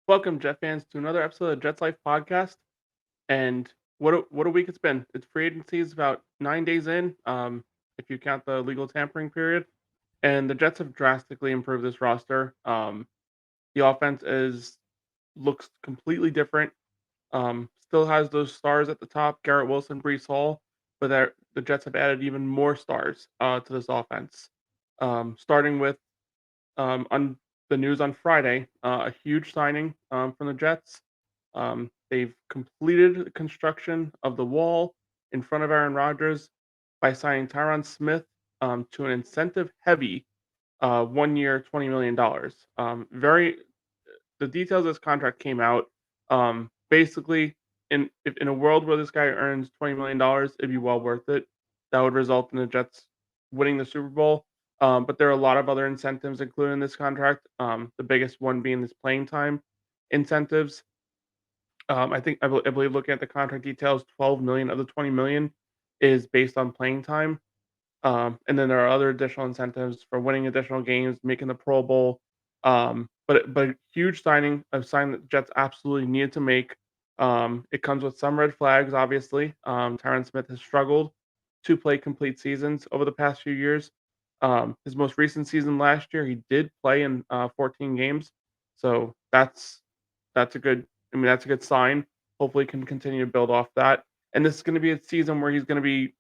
Welcome, Jet fans, to another episode of Jets Life Podcast. And what a week it's been. It's free agency is about 9 days in, if you count the legal tampering period. And the Jets have drastically improved this roster. The offense is looks completely different. Still has those stars at the top, Garrett Wilson, Brees Hall, but the Jets have added even more stars to this offense. Starting with on the news on Friday, a huge signing from the Jets. They've completed the construction of the wall in front of Aaron Rodgers by signing Tyron Smith to an incentive-heavy 1 year, $20 million. Very the details of this contract came out. Basically, in a world where this guy earns $20 million, it'd be well worth it. That would result in the Jets winning the Super Bowl. But there are a lot of other incentives included in this contract. The biggest one being this playing time incentives. I believe looking at the contract details, 12 million of the 20 million is based on playing time. And then there are other additional incentives for winning additional games, making the Pro Bowl. But huge signing, a sign that the Jets absolutely needed to make. It comes with some red flags, obviously. Tyron Smith has struggled to play complete seasons over the past few years. His most recent season last year, he did play in 14 games, so that's a good. I mean, that's a good sign. Hopefully, can continue to build off that. And this is going to be a season where he's going to be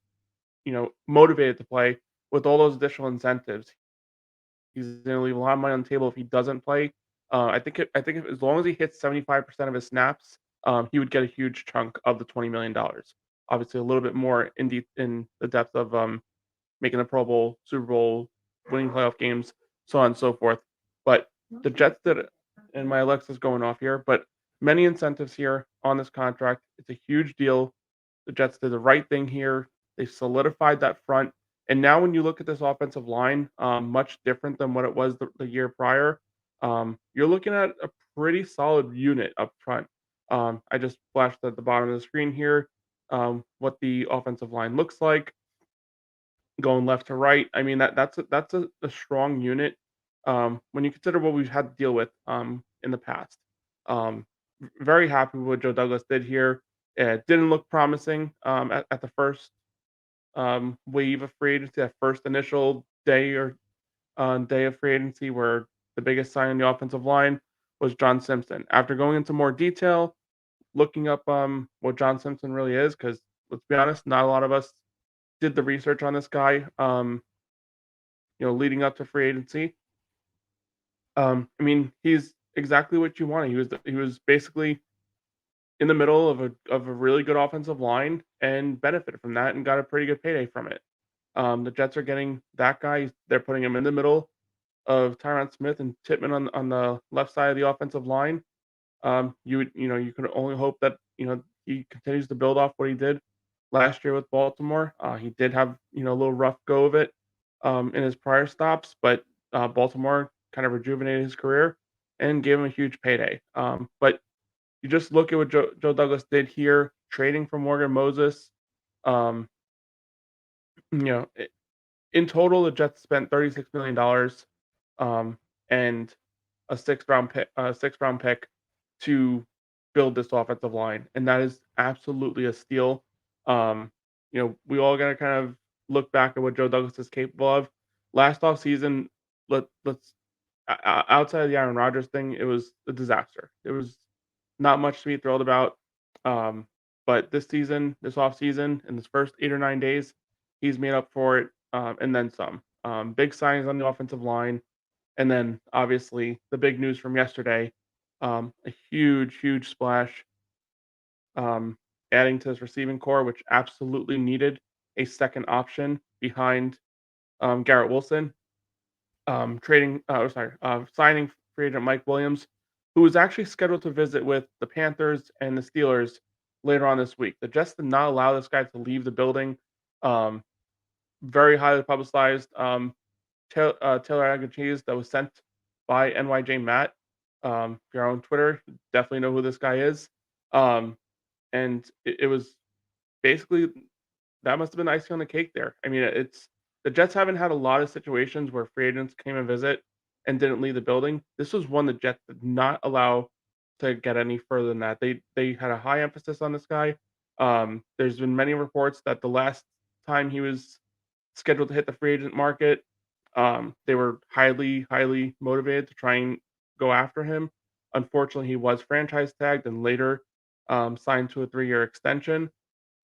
motivated to play with all those additional incentives. He's going to leave a lot of money on the table if he doesn't play. As long as he hits 75% of his snaps, he would get a huge chunk of the $20 million. Obviously, a little bit more in the depth of making the Pro Bowl, Super Bowl, winning playoff games, so on and so forth. But the Jets did it, and my Alexa's going off here, but many incentives here on this contract. It's a huge deal. The Jets did the right thing here. They solidified that front. And now, when you look at this offensive line, much different than what it was the year prior, you're looking at a pretty solid unit up front. I just flashed at the bottom of the screen here what the offensive line looks like going left to right. I mean that's a strong unit when you consider what we've had to deal with in the past. Um, Very happy with what Joe Douglas did here. It didn't look promising at the first wave of free agency, that first initial day of free agency, where the biggest sign in the offensive line was John Simpson. After going into more detail, looking up what John Simpson really is, because let's be honest, not a lot of us did the research on this guy. Leading up to free agency. I mean, he's exactly what you wanted. He was basically in the middle of a really good offensive line and benefited from that and got a pretty good payday from it. The Jets are getting that guy. They're putting him in the middle of Tyron Smith and Titman on the left side of the offensive line. You could only hope that he continues to build off what he did last year with Baltimore. He did have a little rough go of it in his prior stops, but Baltimore kind of rejuvenated his career and gave him a huge payday. But you just look at what Joe Douglas did here, trading for Morgan Moses. Um, you know, in total, the Jets spent $36 million and a sixth round pick to build this offensive line, and that is absolutely a steal. We all got to kind of look back at what Joe Douglas is capable of. Last offseason, let's outside of the Aaron Rodgers thing, it was a disaster. It was not much to be thrilled about. Um, but this offseason, in this first 8 or 9 days, he's made up for it and then some. Big signings on the offensive line. And then obviously the big news from yesterday, a huge, huge splash, um, adding to his receiving core, which absolutely needed a second option behind Garrett Wilson. Signing free agent Mike Williams, who was actually scheduled to visit with the Panthers and the Steelers later on this week. The Jets did not allow this guy to leave the building. Um, Very highly publicized. Taylor Agachiz that was sent by NYJ Matt. If you're on Twitter, you definitely know who this guy is. Um, and it was basically that must have been icing on the cake there. I mean, it's the Jets haven't had a lot of situations where free agents came and visit and didn't leave the building. This was one the Jets did not allow to get any further than that. They had a high emphasis on this guy. There's been many reports that the last time he was scheduled to hit the free agent market, they were highly motivated to try and go after him. Unfortunately, he was franchise tagged and later signed to a 3-year extension.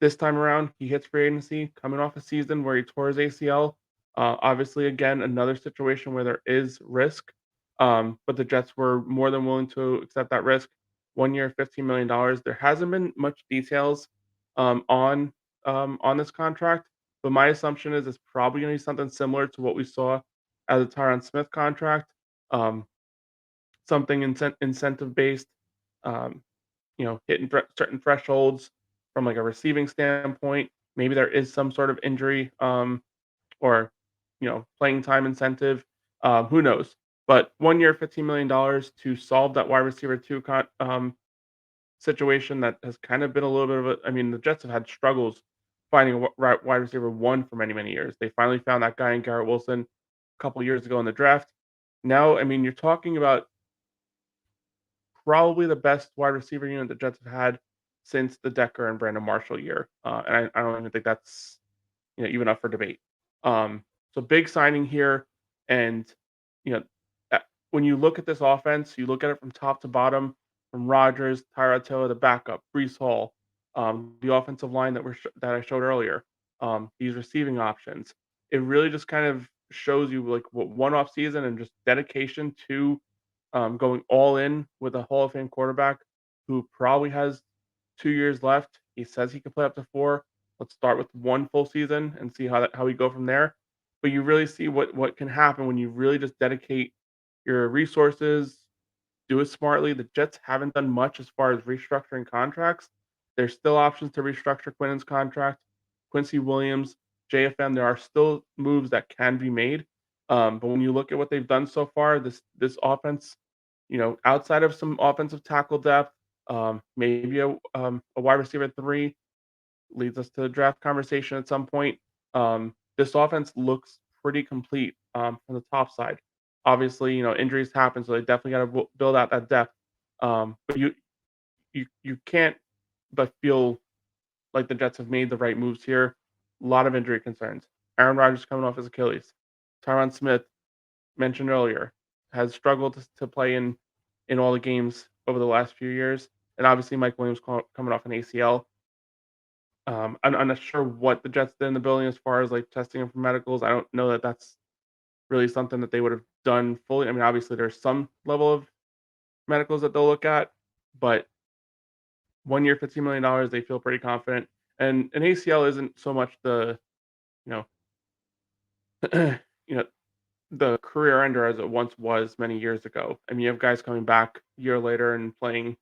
This time around, he hits free agency coming off a season where he tore his ACL. Obviously, again, another situation where there is risk, but the Jets were more than willing to accept that risk. 1 year, $15 million. There hasn't been much details on this contract, but my assumption is it's probably going to be something similar to what we saw as a Tyron Smith contract, um, something incentive based. Um, hitting certain thresholds from like a receiving standpoint. Maybe there is some sort of injury or playing time incentive. Who knows? But 1 year, $15 million to solve that wide receiver two situation that has kind of been a little bit of a. I mean, the Jets have had struggles finding a wide receiver one for many years. They finally found that guy in Garrett Wilson a couple years ago in the draft. Now, I mean, you're talking about probably the best wide receiver unit the Jets have had since the Decker and Brandon Marshall year, and I don't even think that's even up for debate. So big signing here, and you know uh, when you look at this offense, you look at it from top to bottom, from Rodgers, Tyrod Taylor, the backup, Brees Hall, the offensive line that I showed earlier, these receiving options. It really just kind of shows you like what one off season and just dedication to going all in with a Hall of Fame quarterback who probably has 2 years left. He says he can play up to four. Let's start with one full season and see how we go from there. But you really see what can happen when you really just dedicate your resources, do it smartly. The Jets haven't done much as far as restructuring contracts. There's still options to restructure Quinn's contract, Quincy Williams, JFM. There are still moves that can be made. But when you look at what they've done so far, this offense, outside of some offensive tackle depth, maybe a wide receiver three leads us to the draft conversation at some point. This offense looks pretty complete from the top side. Obviously, injuries happen, so they definitely got to build out that depth. But you can't but feel like the Jets have made the right moves here. A lot of injury concerns. Aaron Rodgers coming off his Achilles. Tyron Smith, mentioned earlier, has struggled to play in all the games over the last few years, and obviously Mike Williams coming off an ACL. I'm not sure what the Jets did in the building as far as like testing him for medicals. I don't know that that's really something that they would have done fully. I mean, obviously there's some level of medicals that they'll look at, but 1 year, $15 million, they feel pretty confident. And an ACL isn't so much the you know you know the career ender as it once was many years ago. I mean, you have guys coming back a year later and playing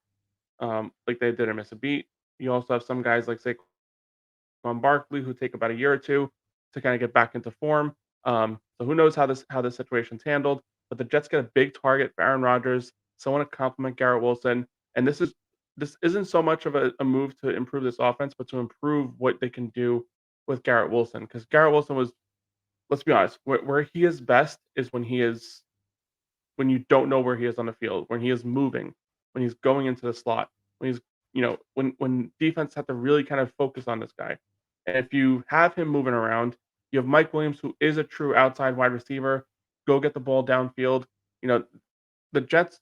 like they didn't miss a beat. You also have some guys like Saquon Barkley who take about a year or two to kind of get back into form. So who knows how this situation's handled? But the Jets get a big target for Aaron Rodgers, someone to complement Garrett Wilson, and this isn't so much of a move to improve this offense, but to improve what they can do with Garrett Wilson. Because Garrett Wilson was, let's be honest, where he is best is when you don't know where he is on the field, when he is moving, when he's going into the slot, when he's when defense have to really kind of focus on this guy. And if you have him moving around, you have Mike Williams, who is a true outside wide receiver. Go get the ball downfield. You know, the Jets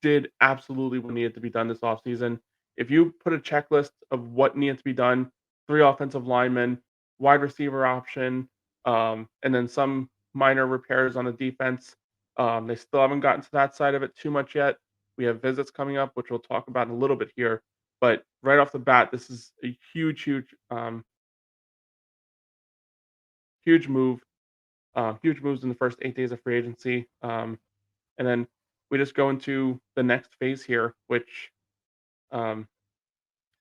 did absolutely what needed to be done this offseason. If you put a checklist of what needed to be done, three offensive linemen, wide receiver option, and then some minor repairs on the defense. They still haven't gotten to that side of it too much yet. We have visits coming up, which we'll talk about in a little bit here. But right off the bat, this is a huge move. Huge moves in the first 8 days of free agency. And then we just go into the next phase here, which um,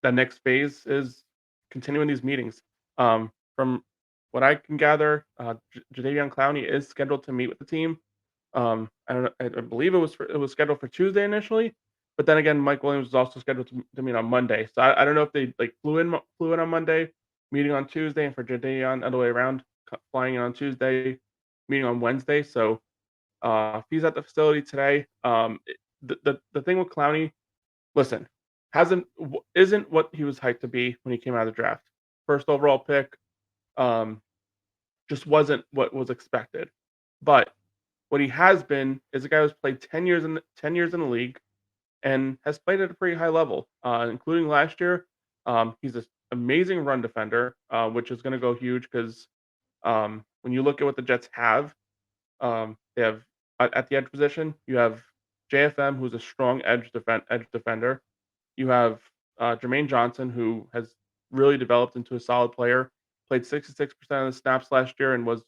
that next phase is continuing these meetings. From what I can gather, Jadeveon Clowney is scheduled to meet with the team. I don't know, I believe it was scheduled for Tuesday initially, but then again, Mike Williams was also scheduled to meet on Monday. So I don't know if they like flew in on Monday, meeting on Tuesday, and for Jadeveon other way around, flying in on Tuesday, meeting on Wednesday. So he's at the facility today. The thing with Clowney, Listen, isn't what he was hyped to be when he came out of the draft. First overall pick, um, just wasn't what was expected. But what he has been is a guy who's played 10 years in the league and has played at a pretty high level, including last year. He's an amazing run defender, which is going to go huge because when you look at what the Jets have, they have at the edge position, you have JFM, who's a strong edge defender. You have Jermaine Johnson, who has really developed into a solid player. Played 66% of the snaps last year and was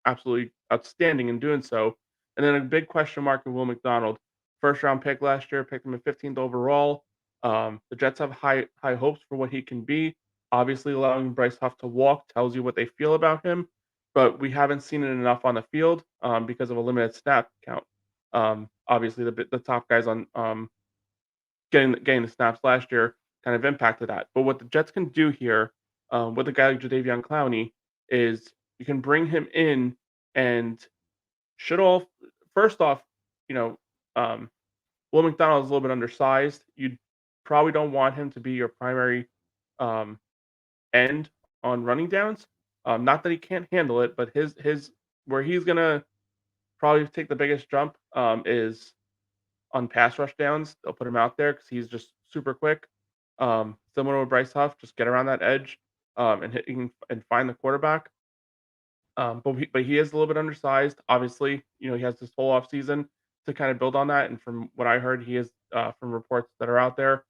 absolutely outstanding in doing so. And then a big question mark in Will McDonald, first round pick last year, picked him in 15th overall. The Jets have high hopes for what he can be. Obviously, allowing Bryce Huff to walk tells you what they feel about him, but we haven't seen it enough on the field because of a limited snap count. Obviously, the top guys on getting the snaps last year kind of impacted that. But what the Jets can do here with a guy like Jadeveon Clowney is you can bring him in and should all first off, you know, um, Will McDonald is a little bit undersized. You probably don't want him to be your primary um, end on running downs. Not that he can't handle it, but his where he's gonna probably take the biggest jump is on pass rush downs. They'll put him out there because he's just super quick. Similar to Bryce Huff, just get around that edge and and find the quarterback. But he is a little bit undersized. Obviously, he has this whole offseason to kind of build on that. And from what I heard, he is from reports that are out there,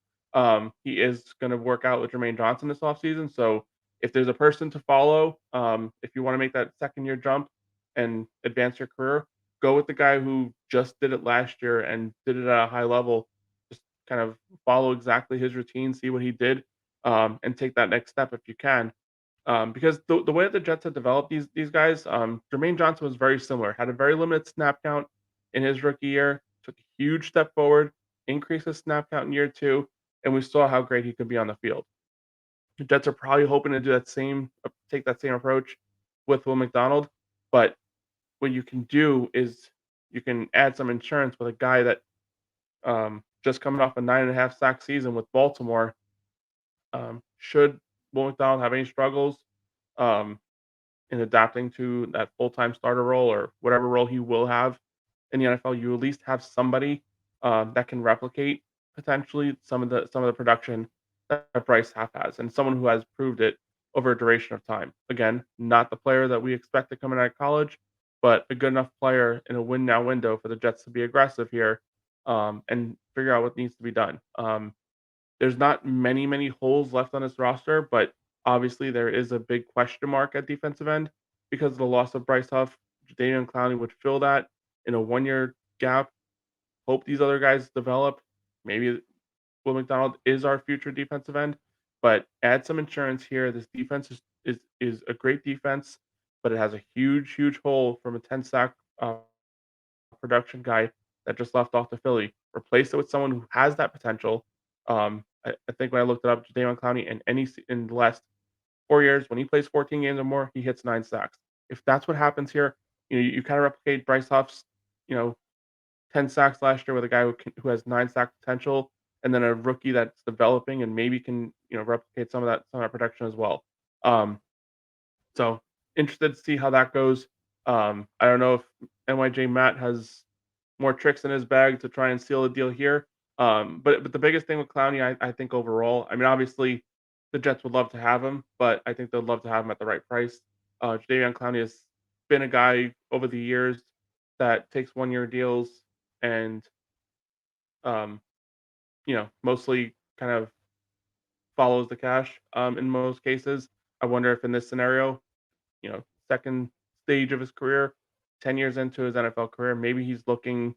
he is going to work out with Jermaine Johnson this offseason. So if there's a person to follow, if you want to make that second year jump and advance your career, go with the guy who just did it last year and did it at a high level. Just kind of follow exactly his routine, see what he did, and take that next step if you can. Because the way that the Jets have developed these guys, Jermaine Johnson was very similar. Had a very limited snap count in his rookie year. Took a huge step forward, increased his snap count in year two, and we saw how great he could be on the field. The Jets are probably hoping to do take that same approach with Will McDonald. But what you can do is you can add some insurance with a guy that just coming off a 9.5 sack season with Baltimore. Should Will McDonald have any struggles? Um, in adapting to that full-time starter role or whatever role he will have in the NFL, you at least have somebody that can replicate potentially some of the production that Bryce Huff has, and someone who has proved it over a duration of time. Again, not the player that we expect to come in out of college, but a good enough player in a win now window for the Jets to be aggressive here and figure out what needs to be done. There's not many holes left on this roster, but obviously there is a big question mark at defensive end because of the loss of Bryce Huff. Jadeveon Clowney would fill that in a 1 year gap. Hope these other guys develop. Maybe Will McDonald is our future defensive end, but add some insurance here. This defense is a great defense, but it has a huge hole from a 10 sack production guy that just left off to Philly. Replace it with someone who has that potential. I think when I looked it up, Jadeveon Clowney in the last 4 years, when he plays 14 games or more, he hits 9 sacks. If that's what happens here, you kind of replicate Bryce Huff's, you know, 10 sacks last year with a guy who has 9 sack potential, and then a rookie that's developing and maybe can replicate some of that production as well. Um, so interested to see how that goes. I don't know if NYJ Matt has more tricks in his bag to try and seal a deal here. But the biggest thing with Clowney, I think overall, I mean, obviously the Jets would love to have him, but I think they'd love to have him at the right price. Jadeveon Clowney has been a guy over the years that takes 1 year deals and um, mostly kind of follows the cash in most cases. I wonder if in this scenario, second stage of his career, 10 years into his NFL career, maybe he's looking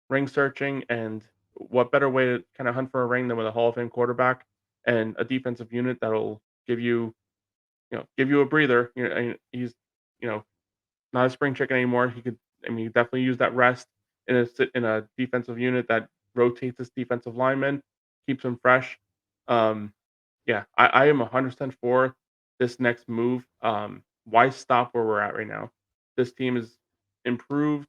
ring searching, and what better way to kind of hunt for a ring than with a Hall of Fame quarterback and a defensive unit that'll give you a breather. And he's you know not a spring chicken anymore. He definitely use that rest in a defensive unit that rotates this defensive lineman, keeps him fresh. Um, yeah, I am 100% for this next move. Why stop where we're at right now? This team is improved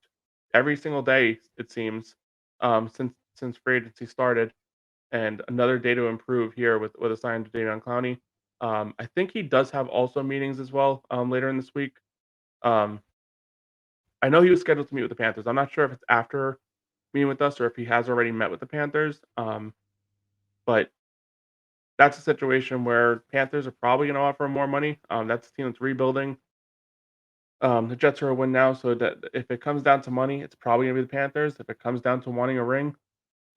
every single day, it seems, since free agency started. and another day to improve here with a sign to Davion Clowney. I think he does have also meetings as well later in this week. Um, I know he was scheduled to meet with the Panthers. I'm not sure if it's after meeting with us or if he has already met with the Panthers. But that's a situation where Panthers are probably going to offer him more money. That's a team that's rebuilding. The Jets are a win now, so that if it comes down to money, it's probably going to be the Panthers. If it comes down to wanting a ring,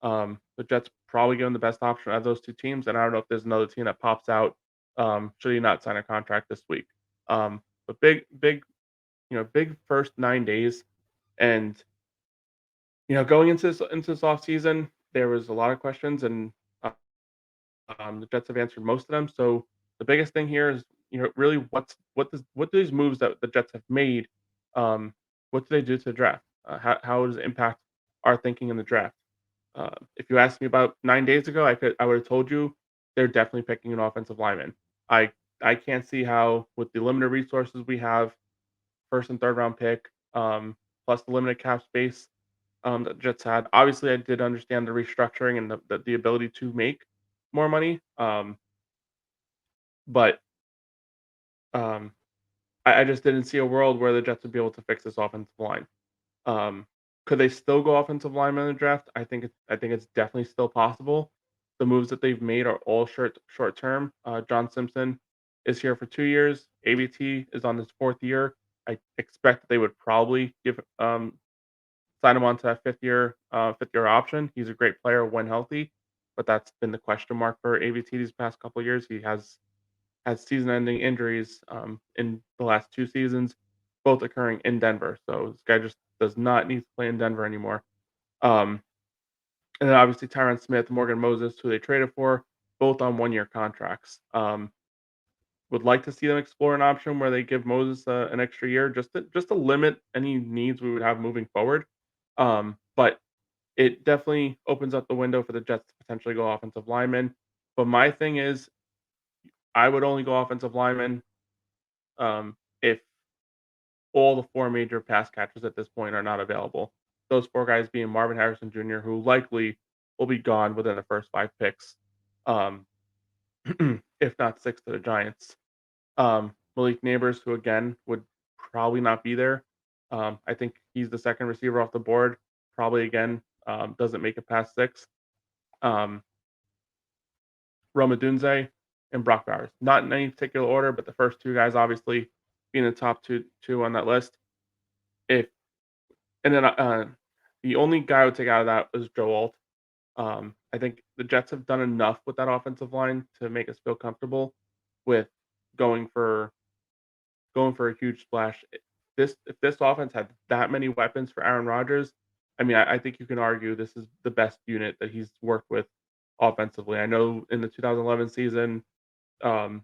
the Jets probably give him the best option out of those two teams. And I don't know if there's another team that pops out should he not sign a contract this week. But big, big first 9 days, and going into this off season, there was a lot of questions, and uh, the Jets have answered most of them. So the biggest thing here is, really what do these moves that the Jets have made, um, what do they do to the draft? How does it impact our thinking in the draft? If you asked me about 9 days ago, I would have told you they're definitely picking an offensive lineman. I I can't see how, with the limited resources we have, first and third round pick, plus the limited cap space that the Jets had. Obviously, I did understand the restructuring and the ability to make more money. But um, I just didn't see a world where the Jets would be able to fix this offensive line. Um, could they still go offensive lineman in the draft? I think it's definitely still possible. The moves that they've made are all short term. John Simpson is here for 2 years. ABT is on his fourth year. I expect that they would probably give sign him on to that fifth year option. He's a great player when healthy, but that's been the question mark for ABT these past couple of years. He has had season-ending injuries in the last 2 seasons, both occurring in Denver. So this guy just does not need to play in Denver anymore. Um, and then obviously Tyron Smith, Morgan Moses, who they traded for, both on 1-year contracts. Would like to see them explore an option where they give Moses an extra year just to limit any needs we would have moving forward. But it definitely opens up the window for the Jets to potentially go offensive lineman. But my thing is, I would only go offensive lineman if all the four major pass catchers at this point are not available. Those four guys being Marvin Harrison Jr., who likely will be gone within the first 5 picks, um, if not six to the Giants. Malik Neighbors, who again would probably not be there. I think he's the second receiver off the board. Probably again doesn't make it past six. Um, Roma Dunze and Brock Bowers. Not in any particular order, but the first two guys obviously being the top two on that list. If and then the only guy I would take out of that was Joe Alt. I think the Jets have done enough with that offensive line to make us feel comfortable with going for a huge splash. If this offense had that many weapons for Aaron Rodgers, I mean, I think you can argue this is the best unit that he's worked with offensively. I know in the 2011 season, um,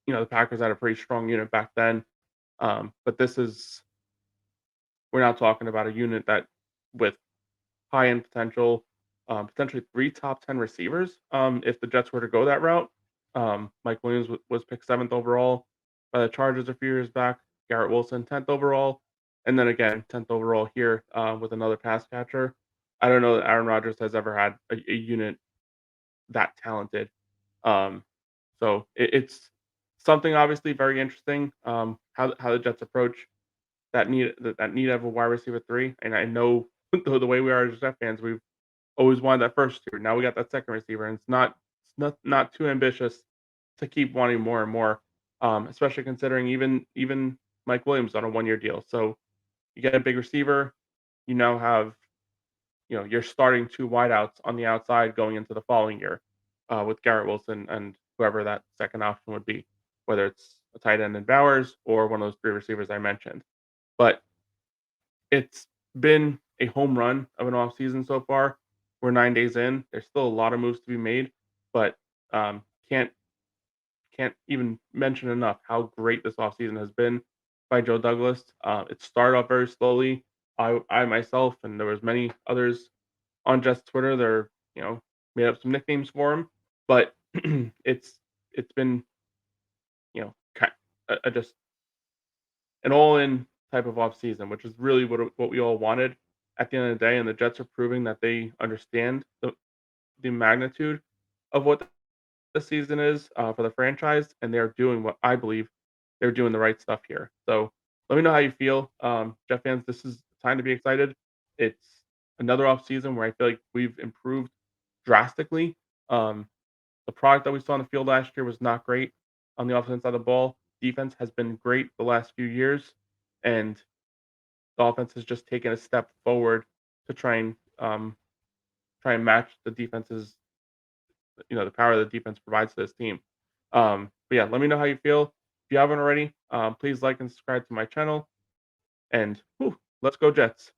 the Packers had a pretty strong unit back then, but we're not talking about a unit that with high end potential, potentially three top 10 receivers. If the Jets were to go that route, Mike Williams was picked seventh overall by the Chargers a few years back. Garrett Wilson 10th overall, and then again 10th overall here with another pass catcher. I don't know that Aaron Rodgers has ever had a unit that talented. Um, so it's something obviously very interesting. How the Jets approach that need of a wide receiver three, and I know the way we are as Jet fans, we've always wanted that first receiver. Now we got that second receiver, and it's not too ambitious to keep wanting more and more, especially considering even Mike Williams on a 1-year deal. So you get a big receiver, you now have you're starting two wideouts on the outside going into the following year with Garrett Wilson and whoever that second option would be, whether it's a tight end in Bowers or one of those three receivers I mentioned. But it's been a home run of an off season so far. We're 9 days in. There's still a lot of moves to be made, but um, can't can't even mention enough how great this offseason has been by Joe Douglas. It started off very slowly. I myself and there was many others on Jets Twitter that are, made up some nicknames for him, but it's been just an all-in type of offseason, which is really what we all wanted at the end of the day. And the Jets are proving that they understand the magnitude of what the season is for the franchise, and they're doing what I believe they're doing the right stuff here. So let me know how you feel, Jet fans. This is time to be excited. It's another off season where I feel like we've improved drastically. Um, the product that we saw on the field last year was not great on the offensive side of the ball. Defense has been great the last few years, and the offense has just taken a step forward to try and match the defense's the power the defense provides to this team. But yeah, let me know how you feel. If you haven't already, please like and subscribe to my channel. And whew, let's go Jets.